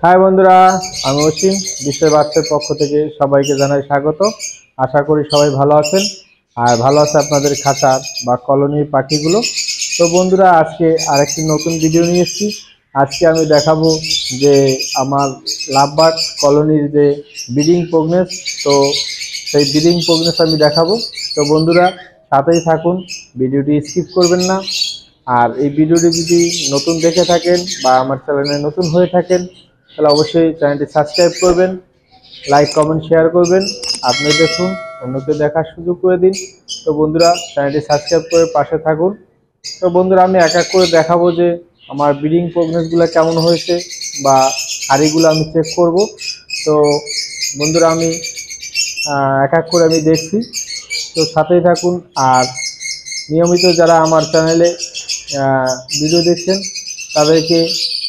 High বন্ধুরা, আমি অসীম বিশ্বের বাচ্চার পক্ষ থেকে সবাইকে জানাই স্বাগত। আশা করি সবাই ভালো আছেন আর ভালো আছে আপনাদের খাঁচার বা কলোনির পাখিগুলো। তো বন্ধুরা, আজকে আরেকটি নতুন ভিডিও নিয়ে এসেছি। আজকে আমি দেখাবো যে আমার লাভবার্ড কলোনির যে ব্রিডিং প্রোগ্রেস, তো সেই ব্রিডিং প্রোগ্রেস আমি দেখাবো। তো বন্ধুরা, সাথেই থাকুন, ভিডিওটি স্কিপ করবেন না। আর এই ভিডিওটি যদি নতুন দেখে থাকেন বা আমার চ্যানেলে নতুন হয়ে থাকেন, তাহলে অবশ্যই চ্যানেলটি সাবস্ক্রাইব করবেন, লাইক কমেন্ট শেয়ার করবেন। আপনি দেখুন, অন্যকে দেখার সুযোগ করে দিন। তো বন্ধুরা, চ্যানেলটি সাবস্ক্রাইব করে পাশে থাকুন। তো বন্ধুরা, আমি এক এক করে দেখাবো যে আমার ব্রিডিং প্রোগ্রেসগুলো কেমন হয়েছে বা হাড়িগুলো আমি চেক করব। তো বন্ধুরা, আমি এক এক করে আমি দেখছি, তো সাথেই থাকুন। আর নিয়মিত যারা আমার চ্যানেলে ভিডিও দেখছেন তাদেরকে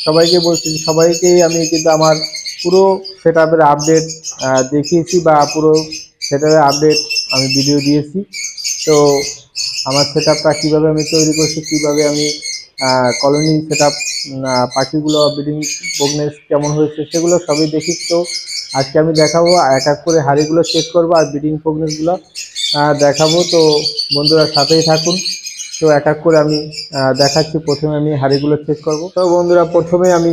সবাইকে বলছি, সবাইকেই আমি কিন্তু আমার পুরো সেটআপের আপডেট দেখিয়েছি বা পুরো সেটআপের আপডেট আমি ভিডিও দিয়েছি। তো আমার সেটআপটা কীভাবে আমি তৈরি করছি, কীভাবে আমি কলোনি সেটআপ পাখিগুলো ব্রিডিং প্রোগ্রেস কেমন হয়েছে সেগুলো সবই দেখি। তো আজকে আমি দেখাবো, এক এক করে হাড়িগুলো চেক করবো আর ব্রিডিং প্রোগ্রেসগুলো দেখাবো। তো বন্ধুরা, সাথেই থাকুন। তো এক এক করে আমি দেখাচ্ছি। প্রথমে আমি হাড়িগুলো চেক করব। তো বন্ধুরা, প্রথমে আমি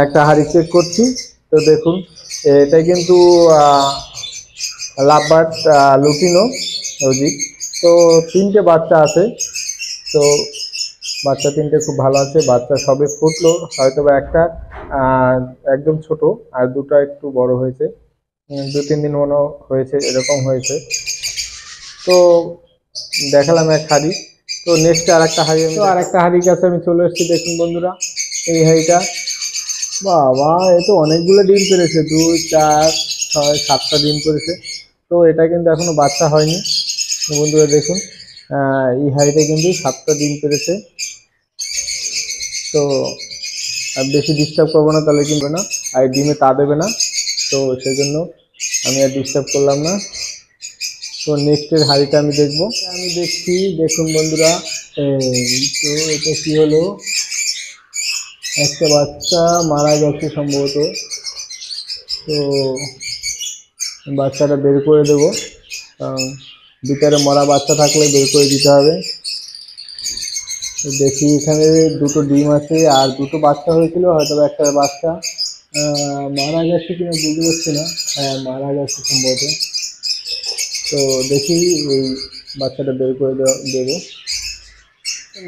একটা হাড়ি চেক করছি। তো দেখুন, এটা কিন্তু লাভবার্ড লুটিনো ওজি। তো তিনটে বাচ্চা আছে। তো বাচ্চা তিনটে খুব ভালো আছে, বাচ্চা সবে ফুটলো, হয়তো বা একটা একদম ছোট আর দুটো একটু বড় হয়েছে, 2-3 দিন মনে হয়েছে, এরকম হয়েছে। তো দেখালাম এক হাড়ি। তো নেক্সট আর একটা হাড়ি, তো আর একটা হাড়ির কাছে আমি চলে এসেছি। দেখুন বন্ধুরা, এই হাড়িটা, বাবা, এ তো অনেকগুলো ডিম পেড়েছে, 2, 4, 6, 7টা ডিম পেড়েছে। তো এটা কিন্তু এখনো বাচ্চা হয়নি। বন্ধুরা দেখুন, এই হাড়িটা কিন্তু 7টা ডিম পেড়েছে। তো আর বেশি ডিস্টার্ব করবো না, তাহলে কিনবে না, আর ডিমে তা দেবে না। তো সেই জন্য আমি আর ডিস্টার্ব করলাম না। তো নেক্সটের হাড়িটা আমি দেখবো, আমি দেখছি। দেখুন বন্ধুরা, তো এটা কি হলো, একটা বাচ্চা মারা গেছে সম্ভবত। তো বাচ্চাটা বের করে দেবো, কারণ ভিতরে মরা বাচ্চা থাকলে বের করে দিতে হবে। দেখি, এখানে দুটো ডিম আছে আর দুটো বাচ্চা হয়েছিল, হয়তো একটা বাচ্চা মারা গেছে কিনা বুঝতে পারছি না। হ্যাঁ, মারা গেছে সম্ভবত। তো দেখি এই বাচ্চাটা বের করে দেবো।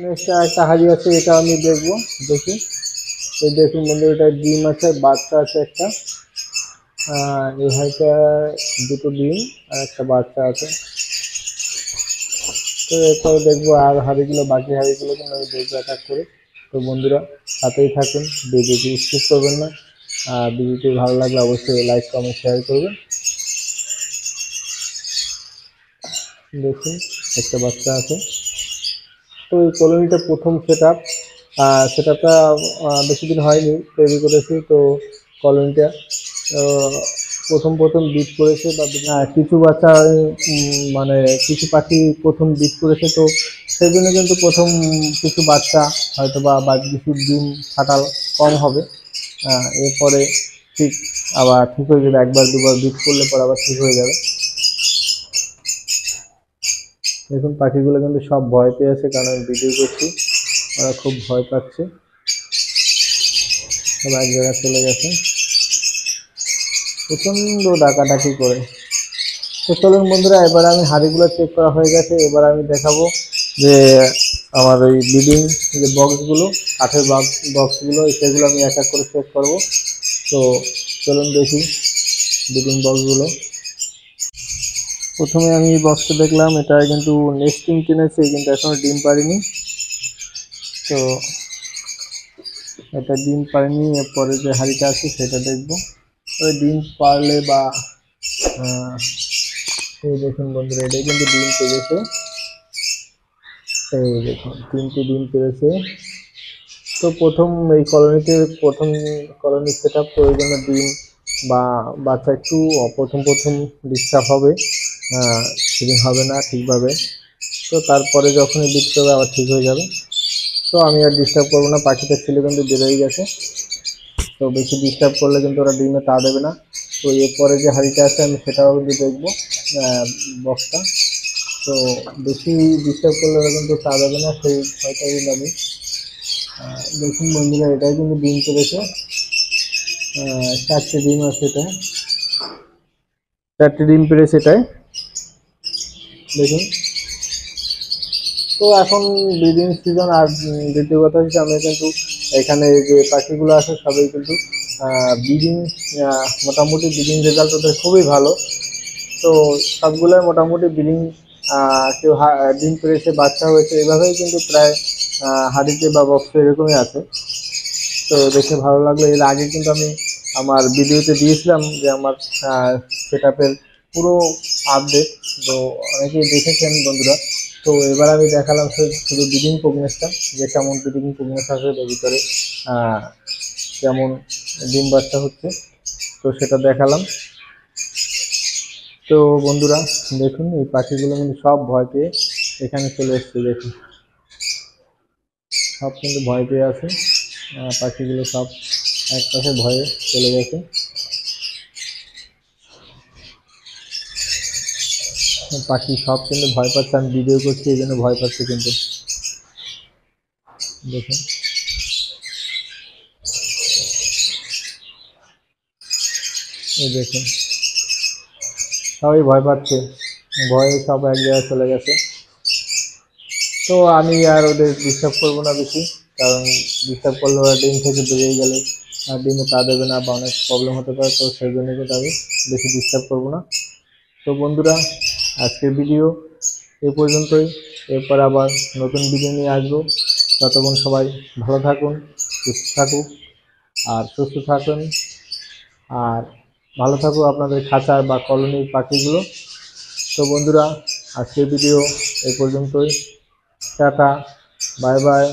নেক্সট একটা হাড়ি আছে, এটা আমি দেখবো। দেখি, এই দেখুন বন্ধু, এটা ডিম আছে, বাচ্চা আছে একটা। এই হাড়িটা দুটো ডিম আর একটা বাচ্চা আছে। তো এরপরে দেখবো আর হাড়িগুলো, বাকি হাড়িগুলো কিন্তু আমি দেখবো এক এক করে। তো বন্ধুরা, সাথেই থাকুন, ভিডিওটি স্কিপ করবেন না। আর ভিডিওটি ভালো লাগলে অবশ্যই লাইক কমেন্ট শেয়ার করবেন। দেখুন, একটা বাচ্চা আছে। তো এই কলোনিটা প্রথম সেটআপটা বেশি দিন হয়নি, তৈরি করেছি। তো কলোনিটা প্রথম বিট করেছে বা কিছু বাচ্চা, মানে কিছু পাখি প্রথম বিট করেছে। তো সেই জন্য কিন্তু প্রথম কিছু বাচ্চা হয়তো বা কিছু ডিম ফাটাল কম হবে। এরপরে ঠিক আবার ঠিক হয়ে যাবে, একবার দুবার বিট করলে পর আবার ঠিক হয়ে যাবে। দেখুন, পাখিগুলো কিন্তু সব ভয় পেয়েছে, কারণ আমি ভিডিও করছি, ওরা খুব ভয় পাচ্ছে, সব এক জায়গায় চলে গেছে প্রচণ্ড ডাকাডাকি করে। তো চলুন বন্ধুরা, এবার আমি হাড়িগুলো চেক করা হয়ে গেছে। এবার আমি দেখাবো যে আমার ওই ব্রিডিং যে বক্সগুলো, কাঠের বক্সগুলো, সেগুলো আমি এক এক করে চেক করব। তো চলুন দেখি ব্রিডিং বক্সগুলো। প্রথমে আমি বক্সটা দেখলাম, এটা কিন্তু নেস্টিং কিনেছে, কিন্তু এখনো ডিম পারিনি। তো এটা ডিম পারিনি, এরপরে যে হাড়িটা আছে সেটা দেখবো। ওই ডিম পারলে বা এই দেখুন বন্ধুরা, এটাই কিন্তু ডিম পেরেছে। এই দেখুন, 3টে ডিম পেরেছে। তো প্রথম এই কলোনিতে প্রথম কলোনি সেটআপ, তো ওই জন্য ডিম বা বাচ্চা একটু প্রথম ডিস্টার্ব হবে, ফিডিং হবে না ঠিকভাবে। তো তারপরে যখনই বিট করবে আবার ঠিক হয়ে যাবে। তো আমি আর ডিস্টার্ব করবো না, পাখিটা ছিল কিন্তু বেরোয় গেছে। তো বেশি ডিস্টার্ব করলে কিন্তু ওরা ডিমে তা দেবে না। তো এরপরে যে হাঁড়িটা আছে আমি সেটাও কিন্তু দেখবো, বক্সটা। তো বেশি ডিস্টার্ব করলে ওরা কিন্তু তা দেবে না, সেই ভয়টাই কিন্তু আমি দেখুন বন্ধুরা, এটাই কিন্তু ডিম পেড়েছে। 4টে ডিম আছে, এটা 4টে ডিম পেড়েছে এটাই, দেখুন। তো এখন ব্রিডিং সিজন। আর দ্বিতীয় কথা হচ্ছে আমি কিন্তু এখানে যে পাখিগুলো আছে সবাই কিন্তু ব্রিডিং, মোটামুটি ব্রিডিং রেজাল্ট ওদের খুবই ভালো। তো সবগুলোই মোটামুটি ব্রিডিং, কেউ ডিম পেড়েছে, বাচ্চা হয়েছে, এভাবেই কিন্তু প্রায় হাঁড়িতে বা বক্সে এরকমই আছে। তো দেখে ভালো লাগলো। এর আগে কিন্তু আমি আমার ভিডিওতে দিয়েছিলাম যে আমার সেট আপের পুরো আপডেট, তো অনেকেই দেখেছেন বন্ধুরা। তো এবার আমি দেখালাম শুধু ব্রিডিং প্রোগ্রেসটা, যে কেমন ব্রিডিং প্রোগ্রেস আছে এর ভিতরে, কেমন ডিম বাচ্চা হচ্ছে, তো সেটা দেখালাম। তো বন্ধুরা দেখুন, এই পাখিগুলো কিন্তু সব ভয় পেয়ে এখানে চলে এসছে, দেখুন সব কিন্তু ভয় পেয়ে আছে। পাখিগুলো সব এক পাশে ভয়ে চলে গেছে। পাখি সব কিন্তু ভয় পাচ্ছে, আমি ভিডিও করছি এই জন্য ভয় পাচ্ছে কিন্তু, দেখুন। এই দেখুন সবাই ভয় পাচ্ছে, ভয়ে সব এক জায়গায় চলে গেছে। তো আমি আর ওদের ডিস্টার্ব করবো না বেশি, কারণ ডিস্টার্ব করলে ওরা ডিম থেকে বেরিয়ে গেলে আর ডিমে তা দেবে না বা অনেক প্রবলেম হতে পারে। তো সেই জন্য কিন্তু আমি বেশি ডিস্টার্ব করবো না। তো বন্ধুরা আজকের ভিডিও এই পর্যন্তই। এরপর আবার নতুন ভিডিও নিয়ে আসবো। ততক্ষণ সবাই ভালো থাকুন, সুস্থ থাকুক আর সুস্থ থাকুন, আর ভালো থাকুক আপনাদের খাঁচার বা কলোনির পাখিগুলো। তো বন্ধুরা আজকের ভিডিও এই পর্যন্তই। Tata, bye bye.